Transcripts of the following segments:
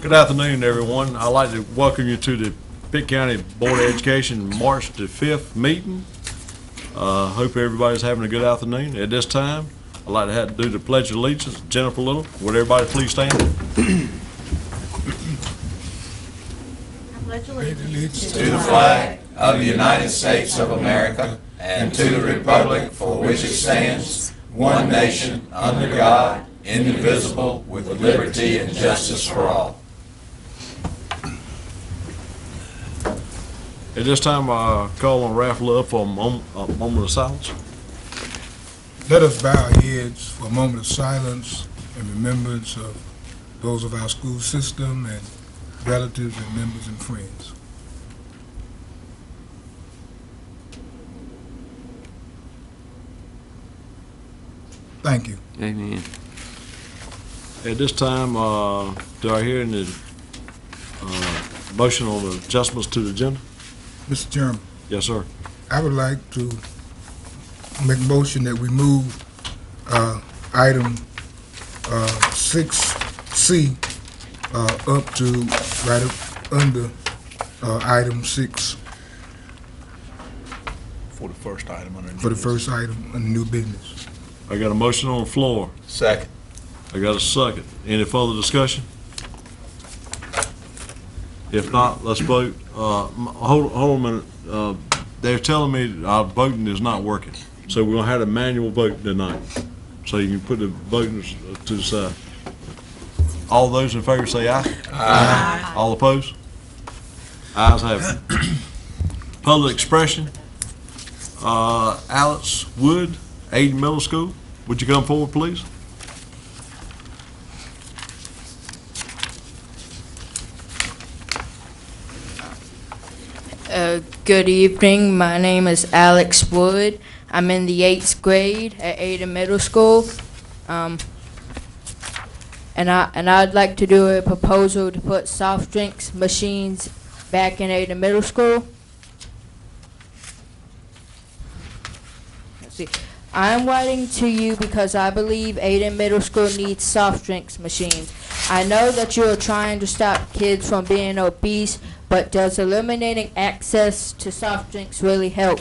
Good afternoon, everyone. I'd like to welcome you to the Pitt County Board of Education March the 5th meeting. Hope everybody's having a good afternoon. At this time, I'd like to have to do the Pledge of Allegiance. Jennifer Little, would everybody please stand? I pledge allegiance to the flag of the United States of America and to the republic for which it stands, one nation, under God, indivisible, with liberty and justice for all. At this time, I call on Ralph Love for a moment of silence. Let us bow our heads for a moment of silence in remembrance of those of our school system and relatives and members and friends. Thank you. Amen. At this time, do I hear any motion on the adjustments to the agenda? Mr. Chairman, Yes, sir. I would like to make a motion that we move item 6C up to right up under item 6 For the first item under for the first item on new business. I got a motion on the floor. Second. I got a second. Any further discussion? If not, let's vote. Hold on a minute. They're telling me our voting is not working. So we're gonna have a manual vote tonight. So you can put the voting to the side. All those in favor say aye. Aye. All opposed? Ayes have it. Public expression. Alex Wood, Aiden Middle School. Would you come forward, please? Good evening. My name is Alex Wood. I'm in the 8th grade at Ada Middle School. And I'd like to do a proposal to put soft drinks machines back in Ada Middle School. Let's see. I'm writing to you because I believe Ada Middle School needs soft drinks machines. I know that you are trying to stop kids from being obese, but does eliminating access to soft drinks really help?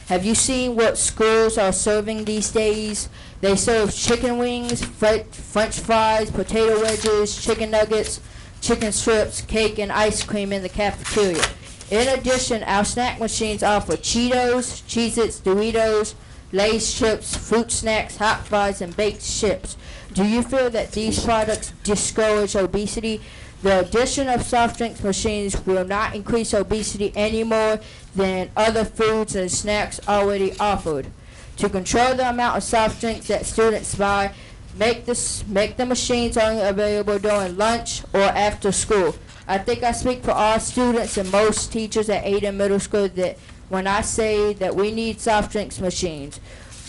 Have you seen what schools are serving these days? They serve chicken wings, French fries, potato wedges, chicken nuggets, chicken strips, cake, and ice cream in the cafeteria. In addition, our snack machines offer Cheetos, Cheez-Its, Doritos, Lay's chips, fruit snacks, hot fries, and baked chips. Do you feel that these products discourage obesity? The addition of soft drinks machines will not increase obesity any more than other foods and snacks already offered. To control the amount of soft drinks that students buy, make the machines only available during lunch or after school. I think I speak for all students and most teachers at Ada Middle School that when I say that we need soft drinks machines.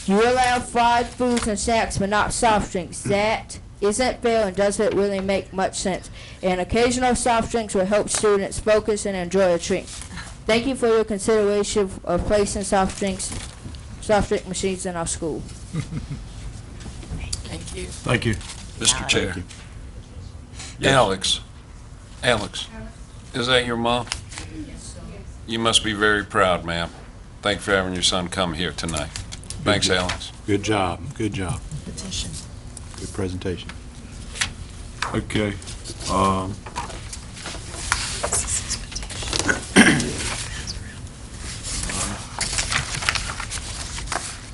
You allow fried foods and snacks but not soft drinks. That isn't fair and doesn't really make much sense. And occasional soft drinks will help students focus and enjoy a treat. Thank you for your consideration of placing soft drink machines in our school. Thank you. Thank you. Mr. Chair. Alex, is that your mom? Yes. You must be very proud, ma'am. Thank you for having your son come here tonight. Thanks, Alex. Good job. Good job. Good presentation. Okay.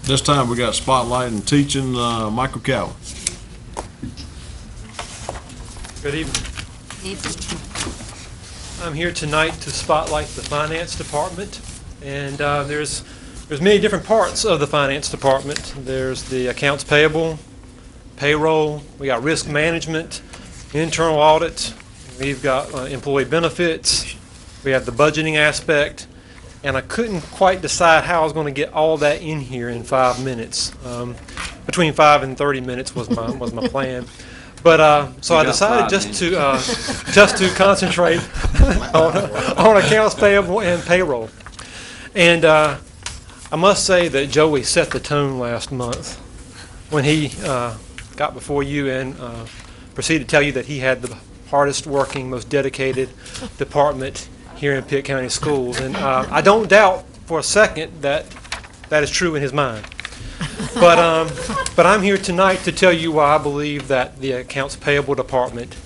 This time we got spotlight and teaching Michael Cowan. Good evening. I'm here tonight to spotlight the finance department, and there's many different parts of the finance department. There's the accounts payable, payroll, we got risk management, internal audit, we've got employee benefits, we have the budgeting aspect, and I couldn't quite decide how I was going to get all that in here in 5 minutes. Between 5 and 30 minutes was my plan. But so I decided just to concentrate on accounts payable and payroll. And I must say that Joey set the tone last month when he got before you and proceeded to tell you that he had the hardest working, most dedicated department here in Pitt County Schools. And I don't doubt for a second that that is true in his mind. But I'm here tonight to tell you why I believe that the Accounts Payable Department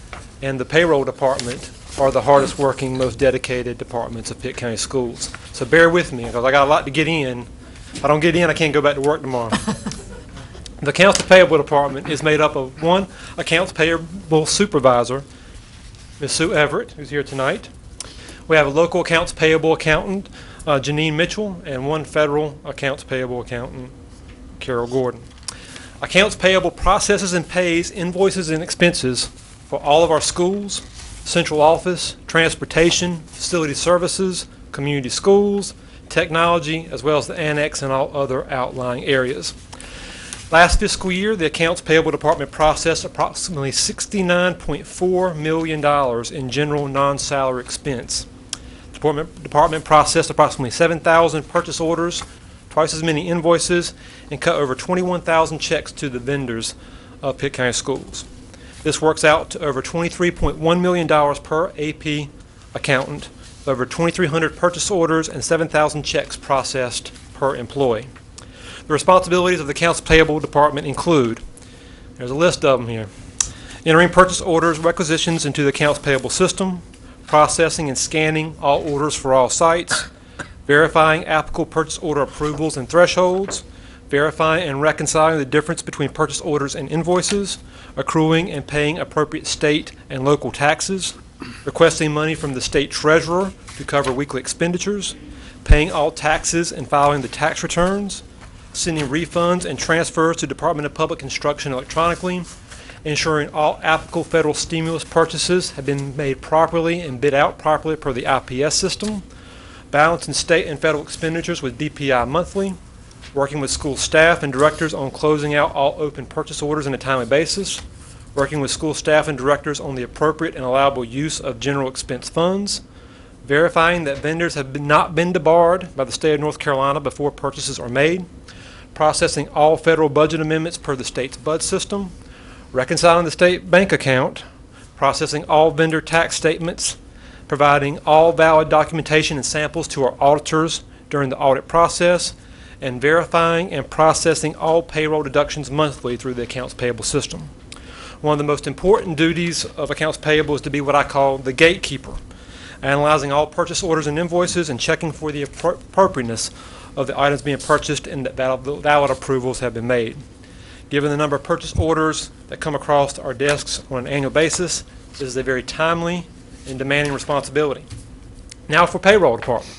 and the Payroll Department are the hardest working, most dedicated departments of Pitt County Schools. So bear with me, because I got a lot to get in. If I don't get in, I can't go back to work tomorrow. The Accounts Payable Department is made up of one Accounts Payable Supervisor, Ms. Sue Everett, who's here tonight. We have a local Accounts Payable Accountant, Janine Mitchell, and one federal Accounts Payable Accountant, Carol Gordon. Accounts Payable processes and pays invoices and expenses for all of our schools, central office, transportation, facility services, community schools, technology, as well as the annex and all other outlying areas. Last fiscal year, the Accounts Payable Department processed approximately $69.4 million in general non-salary expense. The department processed approximately 7,000 purchase orders, twice as many invoices, and cut over 21,000 checks to the vendors of Pitt County Schools. This works out to over $23.1 million per AP accountant, over 2,300 purchase orders, and 7,000 checks processed per employee. The responsibilities of the Accounts Payable Department include, there's a list of them here, entering purchase orders, requisitions into the Accounts Payable system, processing and scanning all orders for all sites, verifying applicable purchase order approvals and thresholds, verifying and reconciling the difference between purchase orders and invoices, accruing and paying appropriate state and local taxes, requesting money from the state treasurer to cover weekly expenditures, paying all taxes and filing the tax returns, sending refunds and transfers to Department of Public Instruction electronically, ensuring all applicable federal stimulus purchases have been made properly and bid out properly per the IPS system, balancing state and federal expenditures with DPI monthly, working with school staff and directors on closing out all open purchase orders on a timely basis, working with school staff and directors on the appropriate and allowable use of general expense funds, verifying that vendors have not been debarred by the state of North Carolina before purchases are made, processing all federal budget amendments per the state's BUD system, reconciling the state bank account, processing all vendor tax statements, providing all valid documentation and samples to our auditors during the audit process, and verifying and processing all payroll deductions monthly through the Accounts Payable system. One of the most important duties of Accounts Payable is to be what I call the gatekeeper, analyzing all purchase orders and invoices and checking for the appropriateness of the items being purchased and that valid approvals have been made. Given the number of purchase orders that come across our desks on an annual basis, this is a very timely and demanding responsibility. Now for Payroll Department.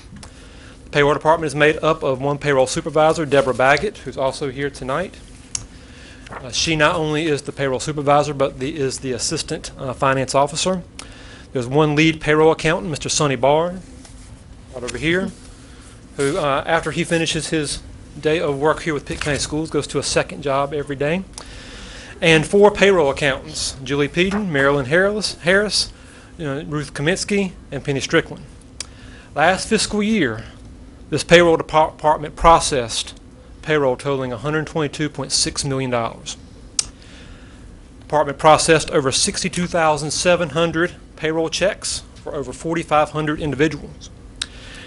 The Payroll Department is made up of one payroll supervisor, Deborah Baggett, who's also here tonight. She not only is the payroll supervisor, but is the assistant finance officer. There's one lead payroll accountant, Mr. Sonny Barr, right over here, who, after he finishes his day of work here with Pitt County Schools, goes to a second job every day. And four payroll accountants, Julie Peden, Marilyn Harris, Ruth Kaminsky, and Penny Strickland. Last fiscal year, this payroll department processed payroll totaling $122.6 million. Department processed over 62,700 payroll checks for over 4,500 individuals.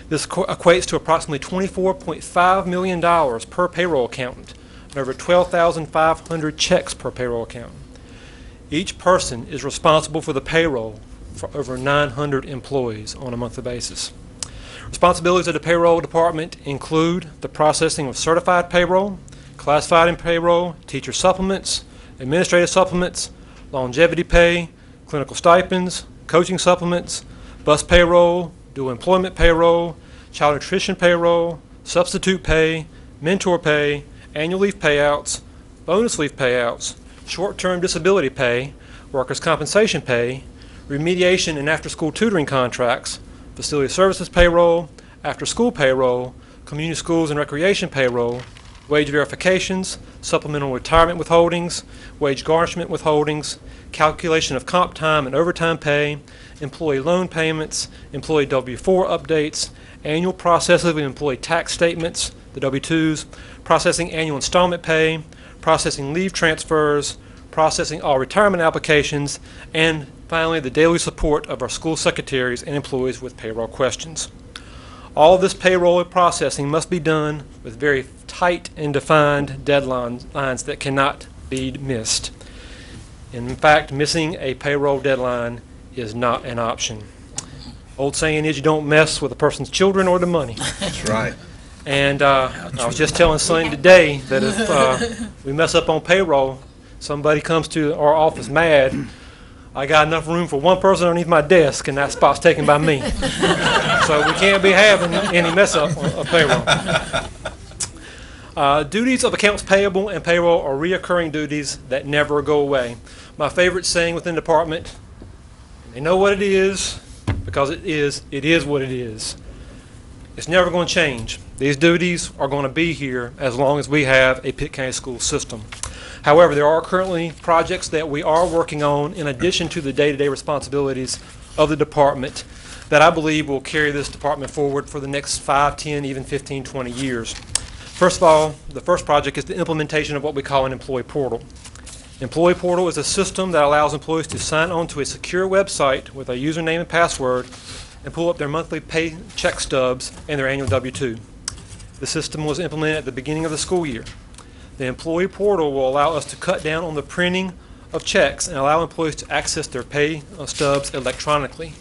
This equates to approximately $24.5 million per payroll accountant and over 12,500 checks per payroll accountant. Each person is responsible for the payroll for over 900 employees on a monthly basis. Responsibilities of the payroll department include the processing of certified payroll, classified in payroll, teacher supplements, administrative supplements, longevity pay, clinical stipends, coaching supplements, bus payroll, dual employment payroll, child nutrition payroll, substitute pay, mentor pay, annual leave payouts, bonus leave payouts, short-term disability pay, workers' compensation pay, remediation and after-school tutoring contracts, facility services payroll, after-school payroll, community schools and recreation payroll, wage verifications, supplemental retirement withholdings, wage garnishment withholdings, calculation of comp time and overtime pay, employee loan payments, employee W-4 updates, annual processing of employee tax statements, the W-2s, processing annual installment pay, processing leave transfers, processing all retirement applications, and finally, the daily support of our school secretaries and employees with payroll questions. All of this payroll processing must be done with very tight and defined deadlines that cannot be missed. In fact, missing a payroll deadline is not an option. Old saying is you don't mess with a person's children or the money. That's right. And I was just telling Sonny today that if we mess up on payroll, somebody comes to our office mad, I got enough room for one person underneath my desk, and that spot's taken by me. So we can't be having any mess up of payroll. Duties of accounts payable and payroll are reoccurring duties that never go away. My favorite saying within the department, they know what it is, because it is what it is. It's never going to change. These duties are going to be here as long as we have a Pitt County school system. However, there are currently projects that we are working on in addition to the day-to-day responsibilities of the department that I believe will carry this department forward for the next 5, 10, even 15, 20 years. First of all, the first project is the implementation of what we call an employee portal. Employee portal is a system that allows employees to sign on to a secure website with a username and password and pull up their monthly pay check stubs and their annual W-2. The system was implemented at the beginning of the school year. The employee portal will allow us to cut down on the printing of checks and allow employees to access their pay stubs electronically.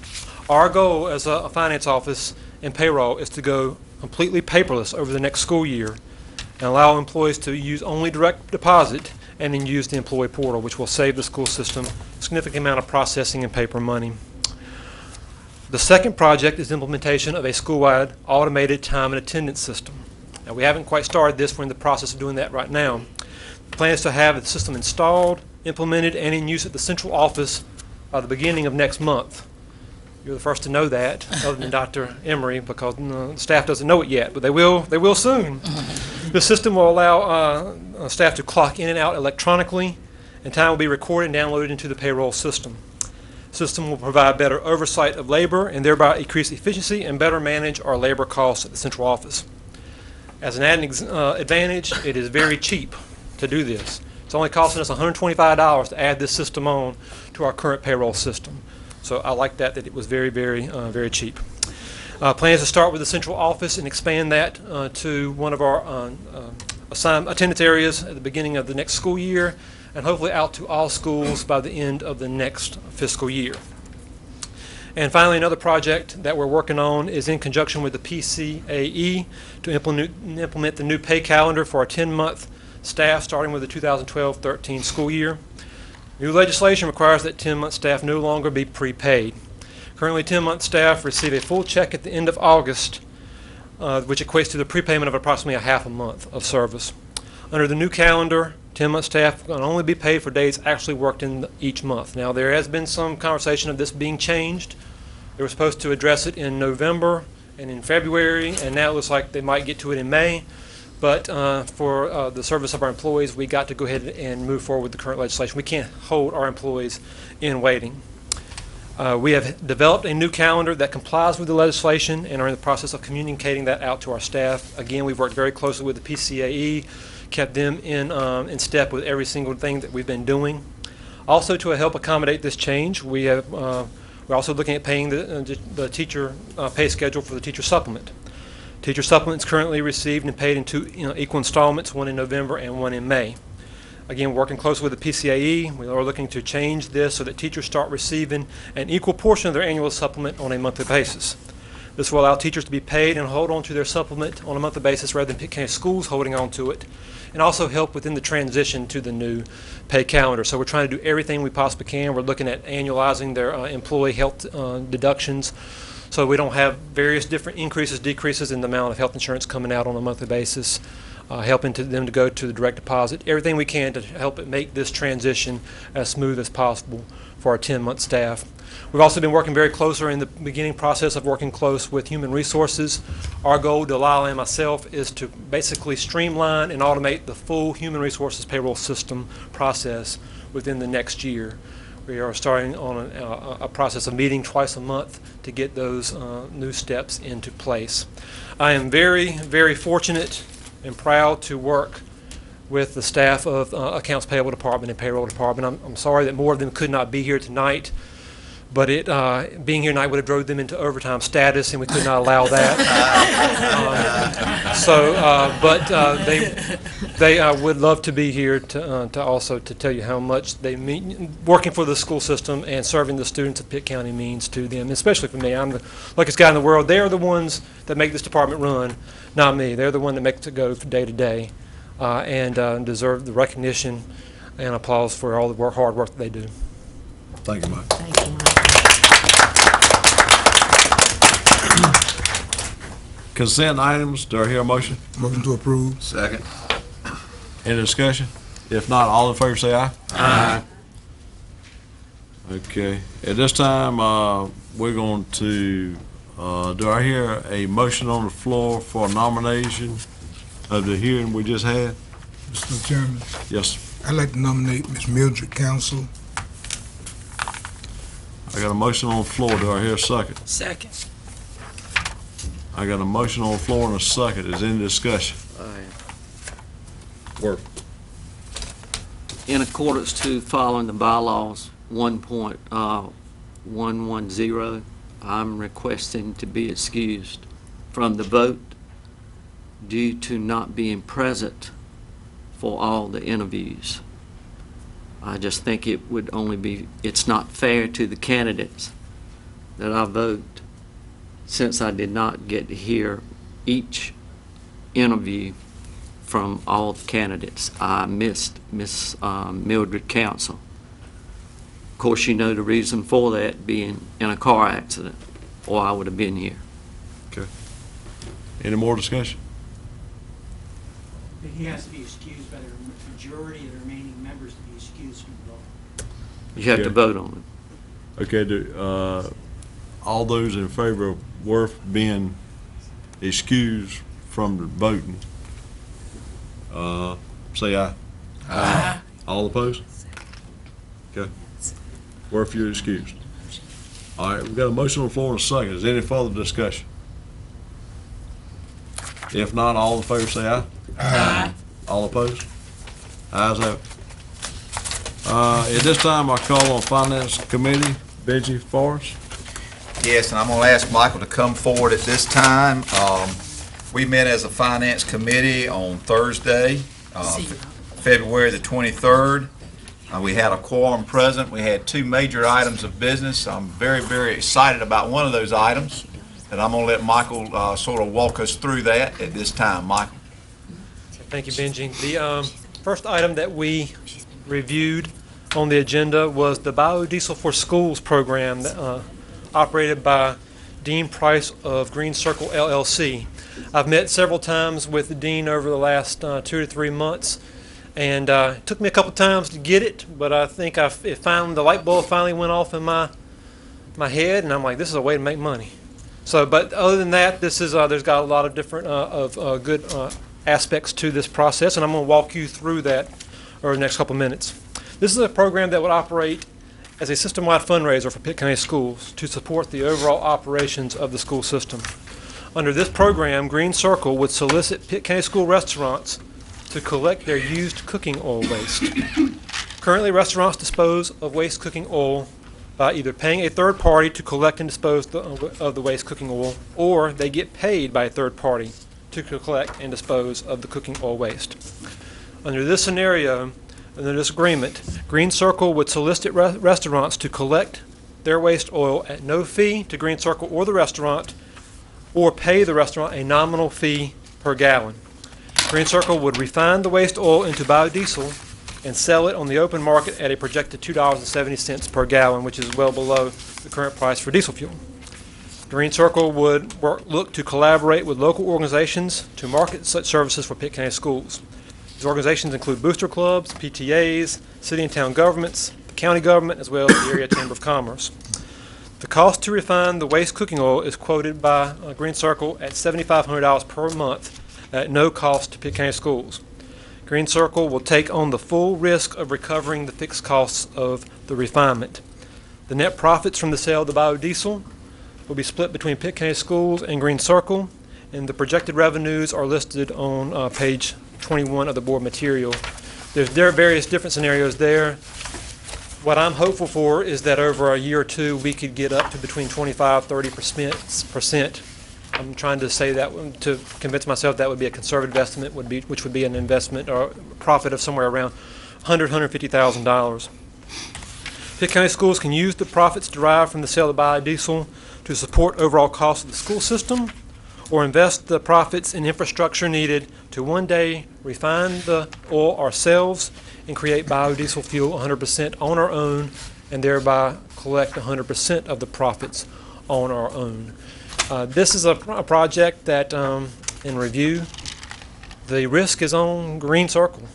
Our goal as a finance office and payroll is to go completely paperless over the next school year and allow employees to use only direct deposit and then use the employee portal, which will save the school system a significant amount of processing and paper money. The second project is implementation of a school-wide automated time and attendance system. Now, we haven't quite started this. We're in the process of doing that right now. The plan is to have the system installed, implemented, and in use at the central office by the beginning of next month. You're the first to know that, other than Dr. Emory, because the staff doesn't know it yet, but they will soon. The system will allow staff to clock in and out electronically, and time will be recorded and downloaded into the payroll system. The system will provide better oversight of labor and thereby increase efficiency and better manage our labor costs at the central office. As an added advantage, it is very cheap to do this. It's only costing us $125 to add this system on to our current payroll system. So I like that it was very, very cheap. Plans to start with the central office and expand that to one of our assigned attendance areas at the beginning of the next school year, and hopefully out to all schools by the end of the next fiscal year. And finally, another project that we're working on is in conjunction with the PCAE to implement the new pay calendar for our 10-month staff starting with the 2012-13 school year. New legislation requires that 10-month staff no longer be prepaid. Currently, 10-month staff receive a full check at the end of August, which equates to the prepayment of approximately a half a month of service. Under the new calendar, 10-month staff can only be paid for days actually worked in each month. Now, there has been some conversation of this being changed. They were supposed to address it in November and in February, and now it looks like they might get to it in May. But for the service of our employees, we got to go ahead and move forward with the current legislation. We can't hold our employees in waiting. We have developed a new calendar that complies with the legislation and are in the process of communicating that out to our staff. Again, we've worked very closely with the PCAE, kept them in step with every single thing that we've been doing. Also, to help accommodate this change, we're also looking at paying the teacher pay schedule for the teacher supplement. Teacher supplements currently received and paid in two equal installments, one in November and one in May. Again, working closely with the PCAE, we are looking to change this so that teachers start receiving an equal portion of their annual supplement on a monthly basis. This will allow teachers to be paid and hold on to their supplement on a monthly basis rather than Pitt County Schools holding on to it, and also help within the transition to the new pay calendar. So we're trying to do everything we possibly can. We're looking at annualizing their employee health deductions, so we don't have various different increases, decreases in the amount of health insurance coming out on a monthly basis, helping them to go to the direct deposit, everything we can to help it make this transition as smooth as possible for our 10-month staff. We've also been working very closely in the beginning process of working close with human resources. Our goal, Delilah and myself, is to basically streamline and automate the full human resources payroll system process within the next year. We are starting on a process of meeting twice a month to get those new steps into place. I am very, very fortunate and proud to work with the staff of Accounts Payable Department and Payroll Department. I'm sorry that more of them could not be here tonight, but being here tonight would have drove them into overtime status, and we could not allow that. They would love to be here to also to tell you how much they mean working for the school system and serving the students of Pitt County means to them, especially for me. I'm the luckiest guy in the world. They are the ones that make this department run, not me. They're the one that makes it go day to day, and deserve the recognition and applause for all the hard work that they do. Thank you, Mike. Thank you, Mike. Consent items, do I hear a motion? Motion to approve. Second. Any discussion? If not, all in favor say aye. Aye. Okay, at this time, we're going to, do I hear a motion on the floor for nomination of the hearing we just had? Mr. Chairman, Yes, sir. I'd like to nominate Ms. Mildred Council. I got a motion on the floor, do I hear a second? Second. I got a motion on the floor and a second, is any discussion? Work. In accordance to following the bylaws 1.110, I'm requesting to be excused from the vote due to not being present for all the interviews. I just think it would only be, it's not fair to the candidates that I vote, since I did not get to hear each interview from all the candidates. I missed Miss Mildred Council. Of course, you know the reason for that, being in a car accident, or I would have been here. Any more discussion? He has to be excused by the majority of the remaining members to be excused from the vote. You have to Okay. vote on it. Okay, all those in favor of Worth being excused from the voting, say aye. Aye. All opposed? Okay. Worth, you're excused. All right, we've got a motion on the floor and a second. Is there any further discussion? If not, all in favor say aye. Aye. All opposed? Ayes have it. At this time, I call on Finance Committee, Benjie, Forrest. Yes, and I'm going to ask Michael to come forward at this time. We met as a finance committee on Thursday, February the 23rd. We had a quorum present. We had two major items of business. I'm very, very excited about one of those items, and I'm going to let Michael sort of walk us through that at this time. Michael. Thank you, Benjie. The first item that we reviewed on the agenda was the Biodiesel for Schools program operated by Dean Price of Green Circle LLC. I've met several times with the Dean over the last 2 to 3 months, and it took me a couple times to get it, but I think the light bulb finally went off in my head, and I'm like, this is a way to make money. So, but other than that, this is there's got a lot of different good aspects to this process, and I'm going to walk you through that over the next couple minutes. This is a program that would operate as a system-wide fundraiser for Pitt County Schools to support the overall operations of the school system. Under this program, Green Circle would solicit Pitt County School restaurants to collect their used cooking oil waste. Currently, restaurants dispose of waste cooking oil by either paying a third party to collect and dispose of the waste cooking oil, or they get paid by a third party to collect and dispose of the cooking oil waste. Under this scenario, under this agreement, Green Circle would solicit restaurants to collect their waste oil at no fee to Green Circle or the restaurant, or pay the restaurant a nominal fee per gallon. Green Circle would refine the waste oil into biodiesel and sell it on the open market at a projected $2.70 per gallon, which is well below the current price for diesel fuel. Green Circle would look to collaborate with local organizations to market such services for Pitt County Schools. These organizations include booster clubs, PTAs, city and town governments, the county government, as well as the area Chamber of Commerce. The cost to refine the waste cooking oil is quoted by Green Circle at $7,500 per month at no cost to Pitt County Schools. Green Circle will take on the full risk of recovering the fixed costs of the refinement. The net profits from the sale of the biodiesel will be split between Pitt County Schools and Green Circle, and the projected revenues are listed on page 21 of the board material. There are various different scenarios there. What I'm hopeful for is that over a year or two, we could get up to between 25–30%. I'm trying to say that to convince myself that would be a conservative estimate, which would be an investment or profit of somewhere around $150,000. Pitt County Schools can use the profits derived from the sale of biodiesel to support overall costs of the school system, or invest the profits in infrastructure needed to one day refine the oil ourselves and create biodiesel fuel 100% on our own, and thereby collect 100% of the profits on our own. This is a project that, in review, the risk is on Green Circle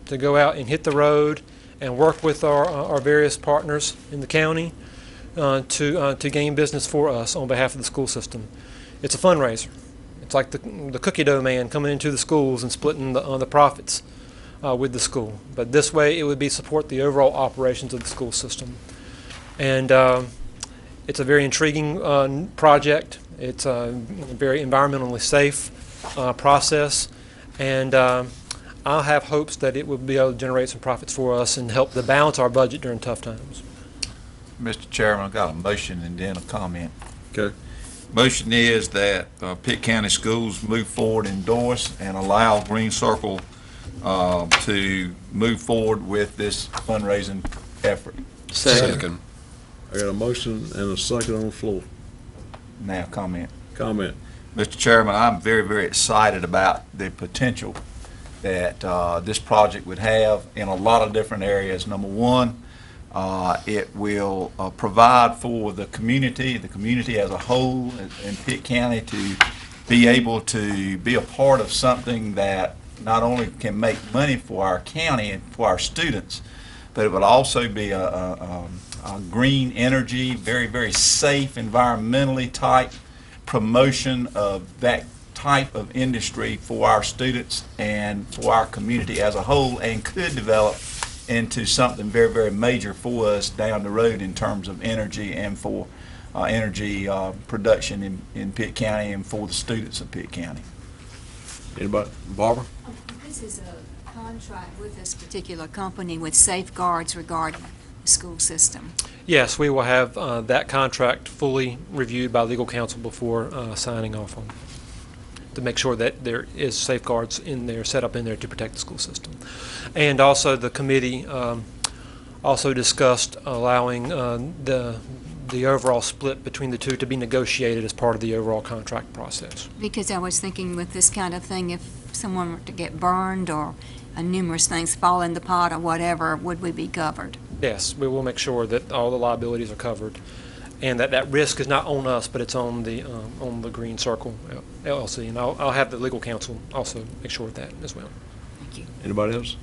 to go out and hit the road and work with our various partners in the county to gain business for us on behalf of the school system. It's a fundraiser. It's like the cookie dough man coming into the schools and splitting the profits with the school. But this way it would be support the overall operations of the school system. And it's a very intriguing project. It's a very environmentally safe process. And I'll have hopes that it will be able to generate some profits for us and help to balance our budget during tough times. Mr. Chairman, I've got a motion and then a comment. Okay. Motion is that Pitt County Schools move forward, endorse, and allow Green Circle to move forward with this fundraising effort. Second. I got a motion and a second on the floor. Now, comment. Comment. Mr. Chairman, I'm very, very excited about the potential that this project would have in a lot of different areas. Number one, it will provide for the community as a whole in Pitt County to be able to be a part of something that not only can make money for our county and for our students, but it would also be a green energy, very, very safe, environmentally type promotion of that type of industry for our students and for our community as a whole, and could develop into something very, very major for us down the road in terms of energy and for energy production in Pitt County and for the students of Pitt County. Anybody? Barbara? This is a contract with this particular company with safeguards regarding the school system. Yes, we will have that contract fully reviewed by legal counsel before signing off on it, to make sure that there is safeguards in there, set up in there to protect the school system. And also the committee also discussed allowing the overall split between the two to be negotiated as part of the overall contract process. Because I was thinking with this kind of thing, if someone were to get burned or numerous things fall in the pot or whatever, would we be covered? Yes, we will make sure that all the liabilities are covered, and that risk is not on us, but it's on the Green Circle LLC. And I'll have the legal counsel also make sure of that as well. Thank you. Anybody else?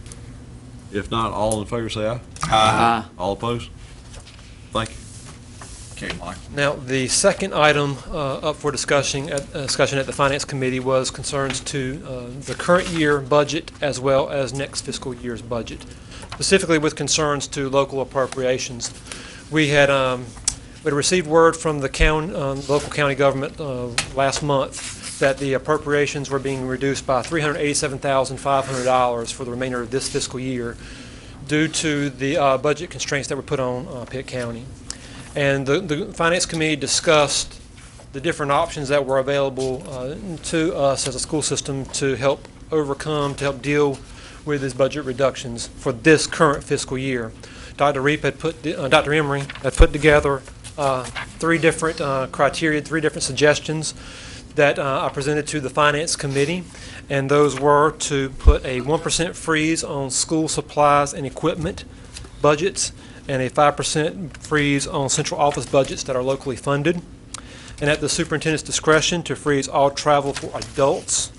If not, all in favor say aye. Aye. All opposed? Thank you. Okay, Mike. Now, the second item up for discussion at the Finance Committee was concerns to the current year budget as well as next fiscal year's budget, specifically with concerns to local appropriations. We had received word from the local county government last month that the appropriations were being reduced by $387,500 for the remainder of this fiscal year due to the budget constraints that were put on Pitt County. And the Finance Committee discussed the different options that were available to us as a school system to help deal with these budget reductions for this current fiscal year. Dr. Emory had put together three different criteria, three different suggestions that I presented to the Finance Committee, and those were to put a 1% freeze on school supplies and equipment budgets, and a 5% freeze on central office budgets that are locally funded, and at the superintendent's discretion to freeze all travel for adults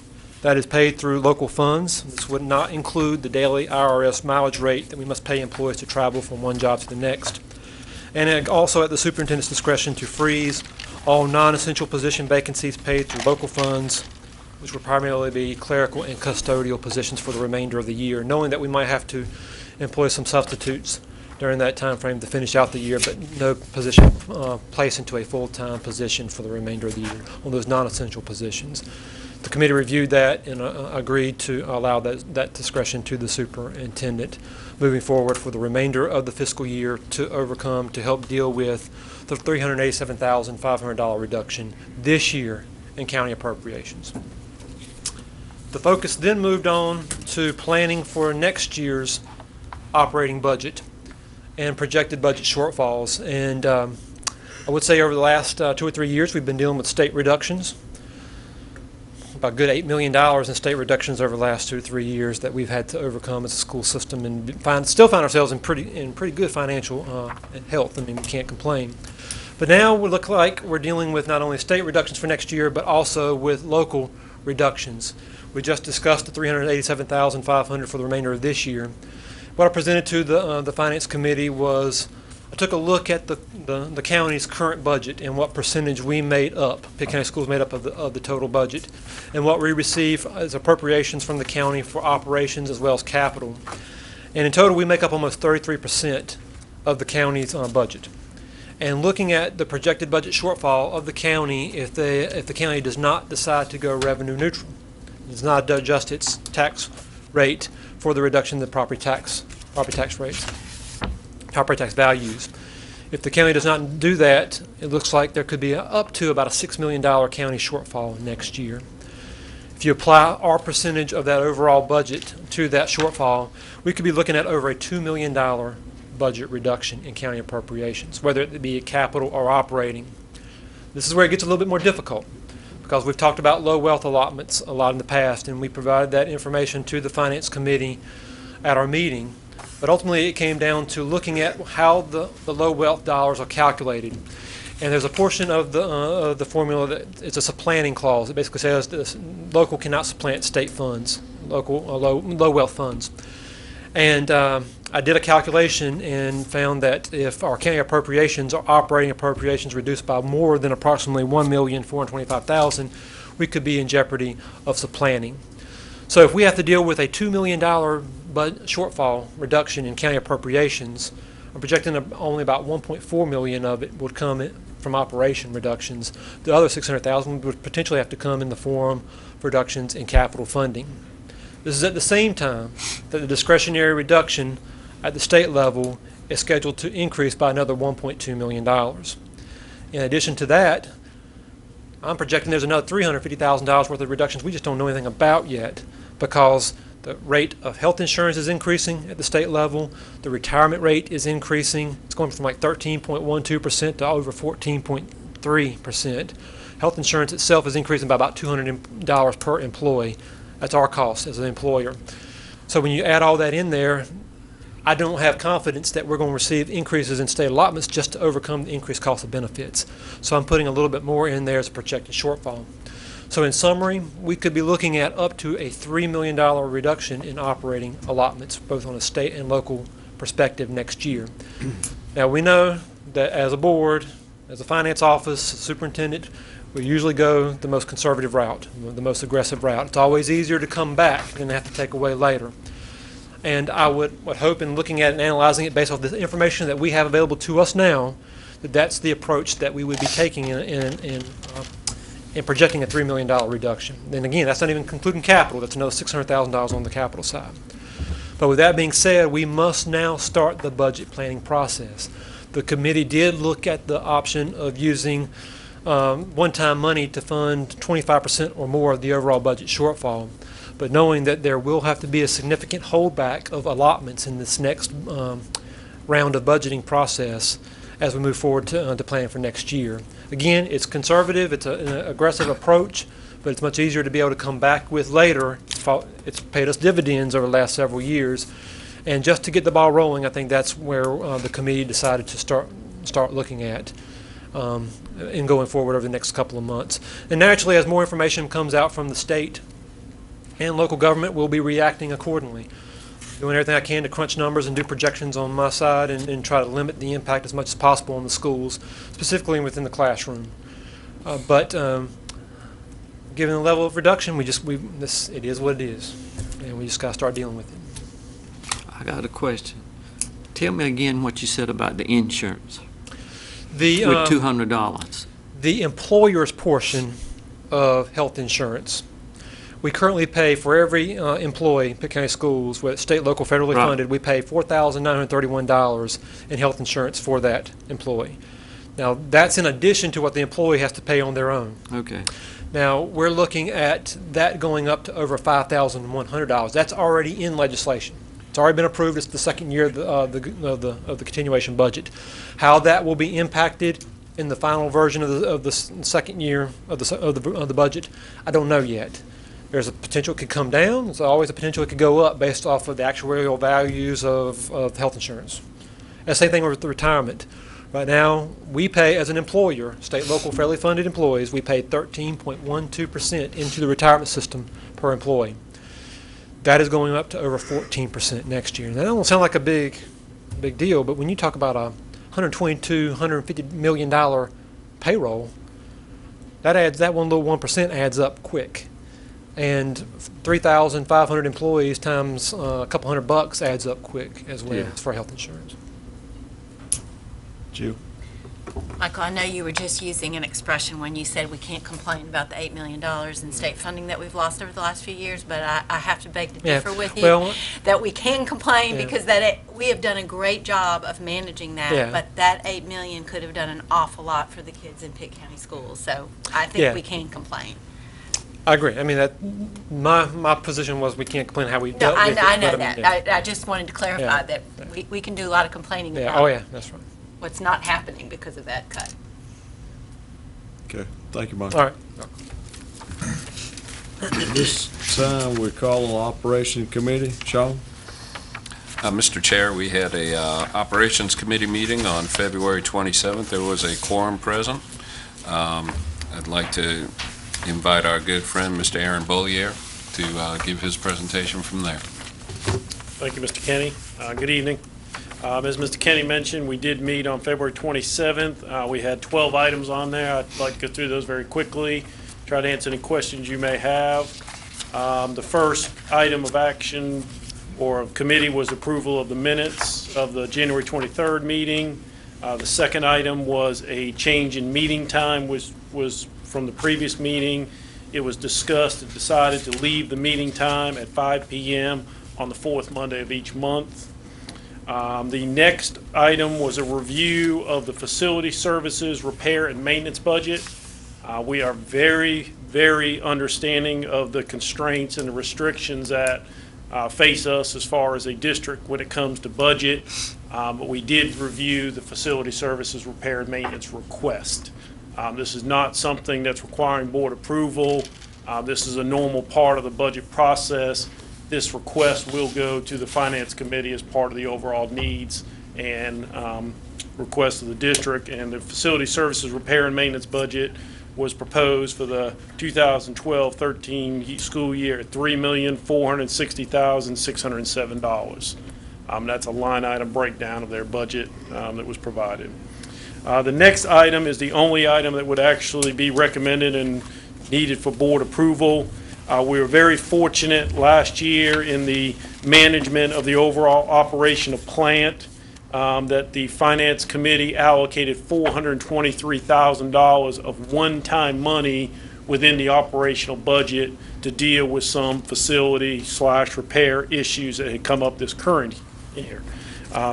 that is paid through local funds. This would not include the daily IRS mileage rate that we must pay employees to travel from one job to the next. And also at the superintendent's discretion to freeze all non-essential position vacancies paid through local funds, which would primarily be clerical and custodial positions for the remainder of the year, knowing that we might have to employ some substitutes during that time frame to finish out the year, but no position placed into a full-time position for the remainder of the year on those non-essential positions. The committee reviewed that and agreed to allow that discretion to the superintendent moving forward for the remainder of the fiscal year to help deal with the $387,500 reduction this year in county appropriations. The focus then moved on to planning for next year's operating budget and projected budget shortfalls. And I would say over the last 2 or 3 years, we've been dealing with state reductions. About a good $8 million in state reductions over the last 2 or 3 years that we've had to overcome as a school system, and still find ourselves in pretty good financial health. I mean, we can't complain. But now we look like we're dealing with not only state reductions for next year, but also with local reductions. We just discussed the $387,500 for the remainder of this year. What I presented to the Finance Committee was I took a look at the county's current budget and what percentage we made up, Pitt County Schools made up of the total budget, and what we receive as appropriations from the county for operations as well as capital. And in total, we make up almost 33% of the county's budget. And looking at the projected budget shortfall of the county, if the county does not decide to go revenue neutral, does not adjust its tax rate for the reduction in the property tax rates, property tax values. If the county does not do that, it looks like there could be up to about a $6 million county shortfall next year. If you apply our percentage of that overall budget to that shortfall, we could be looking at over a $2 million budget reduction in county appropriations, whether it be capital or operating. This is where it gets a little bit more difficult, because we've talked about low wealth allotments a lot in the past, and we provided that information to the Finance Committee at our meeting. But ultimately, it came down to looking at how the low wealth dollars are calculated. And there's a portion of the formula that it's a supplanting clause. It basically says this local cannot supplant state funds, low wealth funds. And I did a calculation and found that if our county appropriations or operating appropriations reduced by more than approximately $1,425,000, we could be in jeopardy of supplanting. So if we have to deal with a $2 million shortfall reduction in county appropriations, I'm projecting only about $1.4 million of it would come from operation reductions. The other $600,000 would potentially have to come in the form of reductions in capital funding. This is at the same time that the discretionary reduction at the state level is scheduled to increase by another $1.2 million. In addition to that, I'm projecting there's another $350,000 worth of reductions we just don't know anything about yet, because the rate of health insurance is increasing at the state level. The retirement rate is increasing. It's going from like 13.12% to over 14.3%. Health insurance itself is increasing by about $200 per employee. That's our cost as an employer. So when you add all that in there, I don't have confidence that we're going to receive increases in state allotments just to overcome the increased cost of benefits. So I'm putting a little bit more in there as a projected shortfall. So in summary, we could be looking at up to a $3 million reduction in operating allotments, both on a state and local perspective next year. Now we know that as a board, as a finance office, superintendent, we usually go the most conservative route, the most aggressive route. It's always easier to come back than have to take away later. And I would hope, in looking at it and analyzing it based off the information that we have available to us now, that that's the approach that we would be taking in projecting a $3 million reduction. And again, that's not even including capital. That's another $600,000 on the capital side. But with that being said, we must now start the budget planning process. The committee did look at the option of using one-time money to fund 25% or more of the overall budget shortfall, but knowing that there will have to be a significant holdback of allotments in this next round of budgeting process as we move forward to planning for next year. Again, it's conservative, it's an aggressive approach, but it's much easier to be able to come back with later. It's paid us dividends over the last several years, and just to get the ball rolling, I think that's where the committee decided to start looking at in going forward over the next couple of months. And naturally, as more information comes out from the state and local government, we'll be reacting accordingly, doing everything I can to crunch numbers and do projections on my side and try to limit the impact as much as possible on the schools, specifically within the classroom. But given the level of reduction, it is what it is, and we just got to start dealing with it. I got a question. Tell me again what you said about the insurance with $200. The employer's portion of health insurance We currently pay for every employee in Pitt County Schools, whether it's state, local, federally Right. funded, we pay $4,931 in health insurance for that employee. Now, that's in addition to what the employee has to pay on their own. Okay. Now, we're looking at that going up to over $5,100. That's already in legislation. It's already been approved. It's the second year of the continuation budget. How that will be impacted in the final version of the second year of the budget, I don't know yet. There's a potential it could come down. There's always a potential it could go up based off of the actuarial values of health insurance. And the same thing with the retirement. Right now, we pay, as an employer, state, local, federally funded employees, we pay 13.12% into the retirement system per employee. That is going up to over 14% next year. And that don't sound like a big deal, but when you talk about a $122–150 million payroll, that one little 1% adds up quick. And 3,500 employees times a couple $100 adds up quick as well for health insurance. Jill? Michael, I know you were just using an expression when you said we can't complain about the $8 million in state funding that we've lost over the last few years, but I have to beg to differ with you that we can complain because we have done a great job of managing that, but that $8 million could have done an awful lot for the kids in Pitt County schools, so I think we can complain. I agree. I mean, that my position was we can't complain how we dealt with it. I know that. I just wanted to clarify that we can do a lot of complaining about that's right. what's not happening because of that cut. Okay, thank you, Mike. All right. This time we call on Operation Committee. Sean? Mr. Chair, we had a Operations Committee meeting on February 27th. There was a quorum present. I'd like to invite our good friend, Mr. Aaron Bollier, to give his presentation from there. Thank you, Mr. Kenny. Good evening. As Mr. Kenny mentioned, we did meet on February 27th. We had 12 items on there. I'd like to go through those very quickly, try to answer any questions you may have. The first item of action or of committee was approval of the minutes of the January 23rd meeting. The second item was a change in meeting time, was from the previous meeting. It was discussed and decided to leave the meeting time at 5 p.m. on the fourth Monday of each month. The next item was a review of the facility services repair and maintenance budget. We are very, very understanding of the constraints and the restrictions that face us as far as a district when it comes to budget, but we did review the facility services repair and maintenance request. This is not something that's requiring board approval. This is a normal part of the budget process. This request will go to the Finance Committee as part of the overall needs and request of the district. And the facility services repair and maintenance budget was proposed for the 2012-13 school year at $3,460,607. That's a line item breakdown of their budget that was provided. The next item is the only item that would actually be recommended and needed for board approval. We were very fortunate last year in the management of the overall operation of plant that the Finance Committee allocated $423,000 of one-time money within the operational budget to deal with some facility/repair issues that had come up this current year.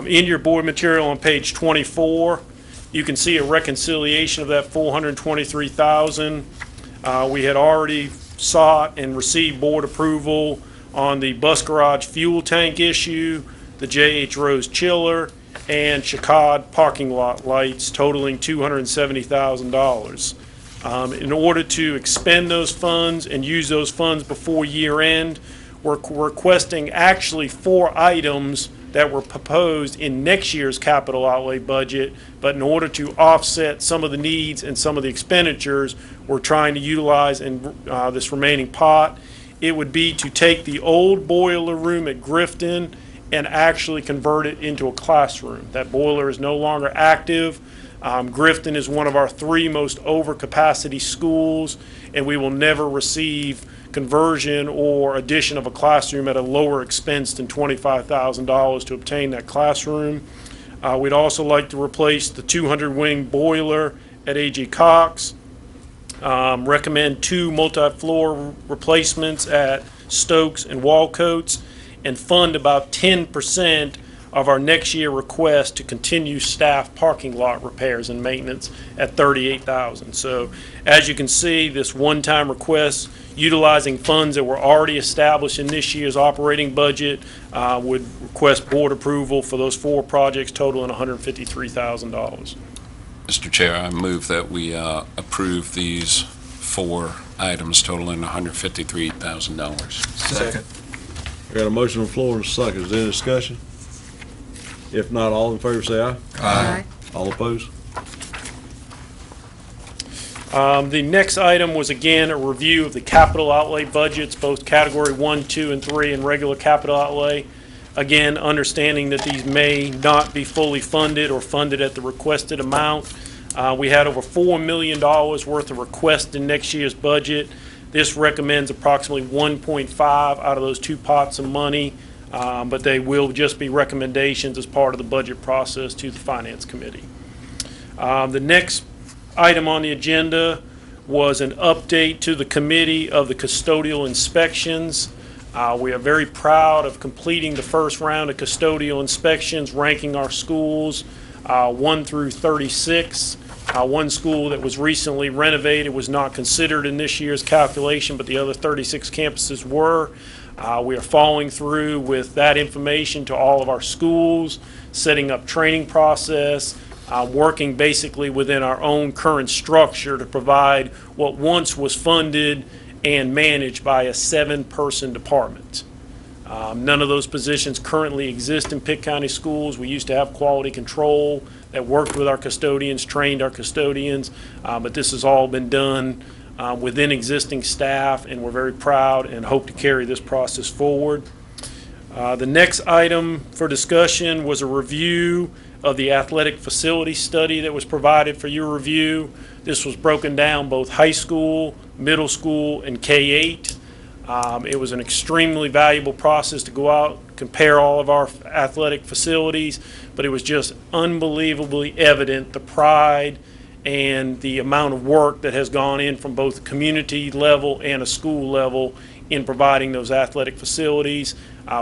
In your board material on page 24, you can see a reconciliation of that $423,000. We had already sought and received board approval on the bus garage fuel tank issue, the J.H. Rose chiller, and Chicad parking lot lights totaling $270,000. In order to expend those funds and use those funds before year end, we're requesting actually 4 items that were proposed in next year's capital outlay budget, but in order to offset some of the needs and some of the expenditures we're trying to utilize in this remaining pot. It would be to take the old boiler room at Grifton and actually convert it into a classroom. That boiler is no longer active. Grifton is one of our 3 most overcapacity schools, and we will never receive conversion or addition of a classroom at a lower expense than $25,000 to obtain that classroom. We'd also like to replace the 200 wing boiler at A.J. Cox. recommend 2 multi-floor replacements at Stokes and Walcoats, and fund about 10% of our next year request to continue staff parking lot repairs and maintenance at $38,000. So as you can see, this one-time request utilizing funds that were already established in this year's operating budget would request board approval for those 4 projects totaling $153,000. Mr. Chair, I move that we approve these 4 items totaling $153,000. Second. I got a motion on the floor and a second. Is there any discussion? If not, all in favor say aye. Aye. All opposed? The next item was again a review of the capital outlay budgets, both category 1, 2, and 3 in regular capital outlay. Again, understanding that these may not be fully funded or funded at the requested amount. We had over $4 million worth of requests in next year's budget. This recommends approximately 1.5 out of those 2 pots of money, but they will just be recommendations as part of the budget process to the Finance Committee. The next item on the agenda was an update to the committee of the custodial inspections. We are very proud of completing the first round of custodial inspections, ranking our schools 1 through 36. One school that was recently renovated was not considered in this year's calculation, but the other 36 campuses were. We are following through with that information to all of our schools, setting up training process, working basically within our own current structure to provide what once was funded and managed by a 7-person department. None of those positions currently exist in Pitt County schools. We used to have quality control that worked with our custodians, trained our custodians, but this has all been done within existing staff, and we're very proud and hope to carry this process forward. The next item for discussion was a review of the athletic facility study that was provided for your review. This was broken down both high school, middle school, and K-8. It was an extremely valuable process to go out, compare all of our athletic facilities, but it was just unbelievably evident the pride and the amount of work that has gone in from both the community level and a school level in providing those athletic facilities.